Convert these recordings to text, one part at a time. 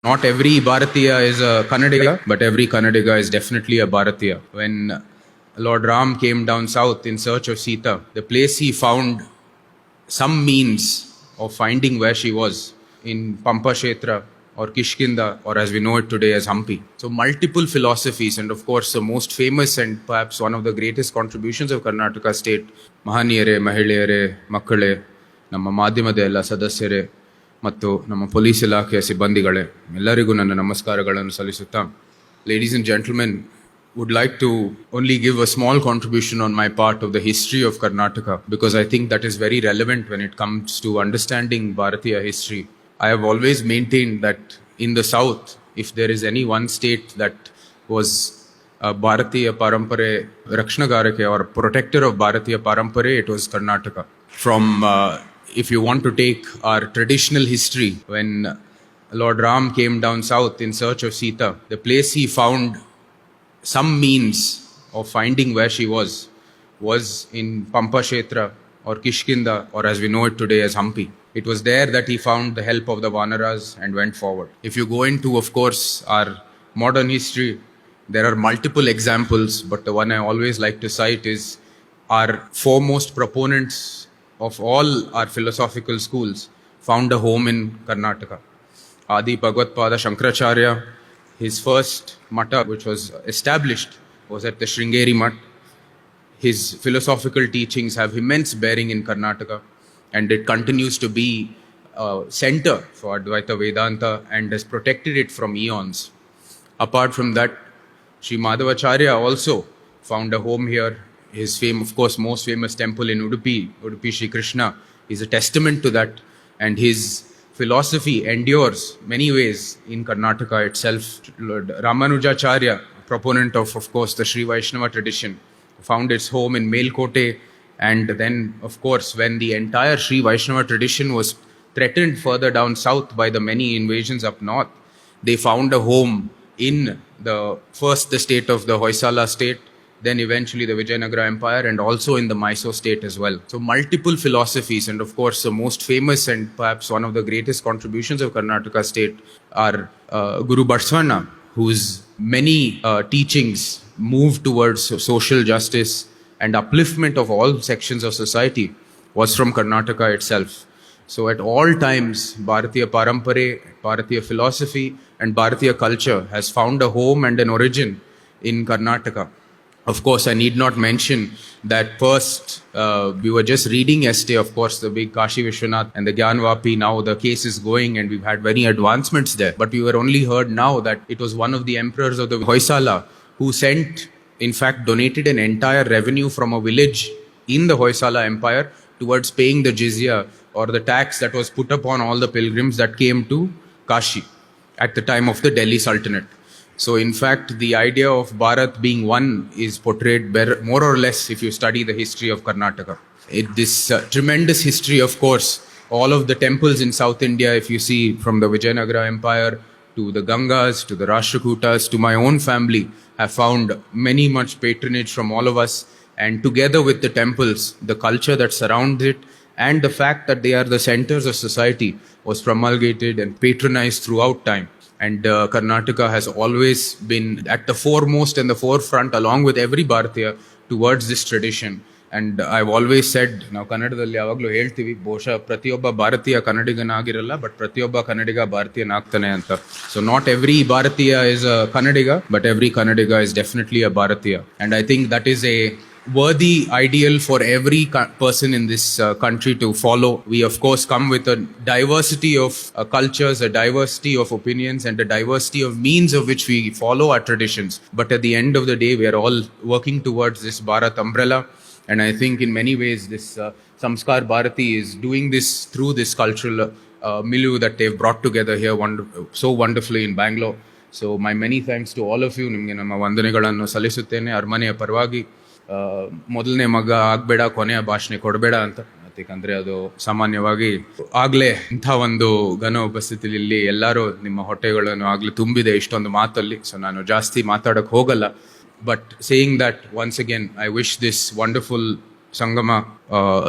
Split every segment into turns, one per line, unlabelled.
Not every Bharatiya is a Kannadiga, but every Kannadiga is definitely a Bharatiya. When Lord Ram came down south in search of Sita, the place he found some means of finding where she was in Pampa Kshetra or Kishkinda, or as we know it today as Hampi. So multiple philosophies, and of course the most famous and perhaps one of the greatest contributions of Karnataka state, Mahaniyare, Mahileyare, Makkale, ನಮ್ಮ ಮಾಧ್ಯಮದ ಎಲ್ಲ ಸದಸ್ಯರೇ ಮತ್ತು ನಮ್ಮ police ಇಲಾಖೆಯ ಸಿಬ್ಬಂದಿಗಳೇ, ಎಲ್ಲರಿಗೂ ನನ್ನ ನಮಸ್ಕಾರಗಳನ್ನು ಸಲ್ಲಿಸುತ್ತಾ, ladies and gentlemen, would like to only give a small contribution on my part of the history of Karnataka, because I think that is very relevant when it comes to understanding Bharatiya history. I have always maintained that in the south, if there is any one state that was a Bharatiya Parampare Rakshanagarake or protector of Bharatiya Parampare, it was Karnataka. From if you want to take our traditional history, when Lord Ram came down south in search of Sita, the place he found some means of finding where she was in Pampa Kshetra or Kishkinda, or as we know it today as Hampi. It was there that he found the help of the Vanaras and went forward. If you go into, of course, our modern history, there are multiple examples, but the one I always like to cite is our foremost proponents of all our philosophical schools found a home in Karnataka. Adi Bhagavad Pada Shankaracharya, his first mata which was established was at the Sringeri Mutt. His philosophical teachings have immense bearing in Karnataka, and it continues to be a center for Advaita Vedanta and has protected it from eons. Apart from that, Sri Madhavacharya also found a home here. His of course, most famous temple in Udupi Sri Krishna, is a testament to that, and his philosophy endures many ways in Karnataka itself. Lord Ramanujacharya, proponent of course, the Sri Vaishnava tradition, found its home in Melkote, and then, of course, when the entire Sri Vaishnava tradition was threatened further down south by the many invasions up north, they found a home in the state of the Hoysala state, then eventually the Vijayanagara Empire, and also in the Mysore state as well. So multiple philosophies, and of course the most famous and perhaps one of the greatest contributions of Karnataka state are Guru Batswana, whose many teachings move towards social justice and upliftment of all sections of society, was from Karnataka itself. So at all times, Bharatiya Parampare, Bharatiya philosophy and Bharatiya culture has found a home and an origin in Karnataka. Of course, I need not mention that first, we were just reading yesterday, of course, the big Kashi Vishwanath and the Gyanvapi. Now the case is going and we've had many advancements there. But we were only heard now that it was one of the emperors of the Hoysala who in fact, donated an entire revenue from a village in the Hoysala Empire towards paying the jizya, or the tax that was put upon all the pilgrims that came to Kashi at the time of the Delhi Sultanate. So in fact, the idea of Bharat being one is portrayed more or less if you study the history of Karnataka. This tremendous history, of course, all of the temples in South India, if you see from the Vijayanagara Empire to the Gangas, to the Rashtrakutas, to my own family, have found much patronage from all of us. And together with the temples, the culture that surrounds it, and the fact that they are the centers of society, was promulgated and patronized throughout time. And Karnataka has always been at the foremost and the forefront, along with every Bharatiya, towards this tradition. And I've always said, ನಾವು ಕನ್ನಡದಲ್ಲಿ ಯಾವಾಗಲೂ ಹೇಳ್ತೀವಿ, ಬಹುಶಃ ಪ್ರತಿಯೊಬ್ಬ ಭಾರತೀಯ ಕನ್ನಡಿಗನಾಗಿರಲ್ಲ, but ಪ್ರತಿಯೊಬ್ಬ ಕನ್ನಡಿಗ ಭಾರತೀಯನಾಗ್ತಾನೆ ಅಂತ. So not every Bharatiya is a Kannadiga, but every Kannadiga is definitely a Bharatiya. And I think that is a worthy ideal for every person in this country to follow. We of course come with a diversity of cultures, a diversity of opinions, and a diversity of means of which we follow our traditions. But at the end of the day, we are all working towards this Bharat umbrella. And I think in many ways this Samskar Bharati is doing this through this cultural milieu that they've brought together here so wonderfully in Bangalore. So my many thanks to all of you. ನಿಮಗೆ ನಮ್ಮ ವಂದನೆಗಳನ್ನು ಸಲ್ಲಿಸುತ್ತೇನೆ. ಅರಮನೆಯ ಪರವಾಗಿ ಮೊದಲನೇ ಮಗ ಆಗಬೇಡ, ಕೊನೆಯ ಭಾಷಣ ಕೊಡಬೇಡ ಅಂತ. ಯಾಕಂದರೆ ಅದು ಸಾಮಾನ್ಯವಾಗಿ ಆಗಲೇ ಇಂಥ ಒಂದು ಘನ ಉಪಸ್ಥಿತಿಯಲ್ಲಿ ಎಲ್ಲರೂ ನಿಮ್ಮ ಹೊಟ್ಟೆಗಳನ್ನು ಆಗಲೇ ತುಂಬಿದೆ ಇಷ್ಟೊಂದು ಮಾತಲ್ಲಿ. ಸೊ ನಾನು ಜಾಸ್ತಿ ಮಾತಾಡೋಕ್ಕೆ ಹೋಗಲ್ಲ. But saying that, once again, I wish this wonderful Sangama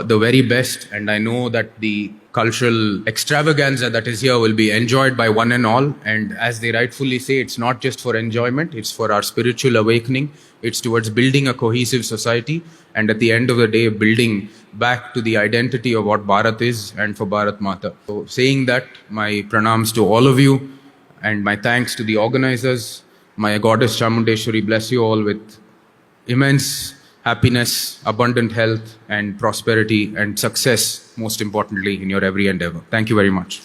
the very best, and I know that the cultural extravaganza that is here will be enjoyed by one and all. And as they rightfully say, it's not just for enjoyment, it's for our spiritual awakening. It's towards building a cohesive society. And at the end of the day, building back to the identity of what Bharat is and for Bharat Mata. So saying that, my pranams to all of you and my thanks to the organizers. My goddess Chamundeshwari bless you all with immense happiness, abundant health and prosperity and success, most importantly, in your every endeavor. Thank you very much.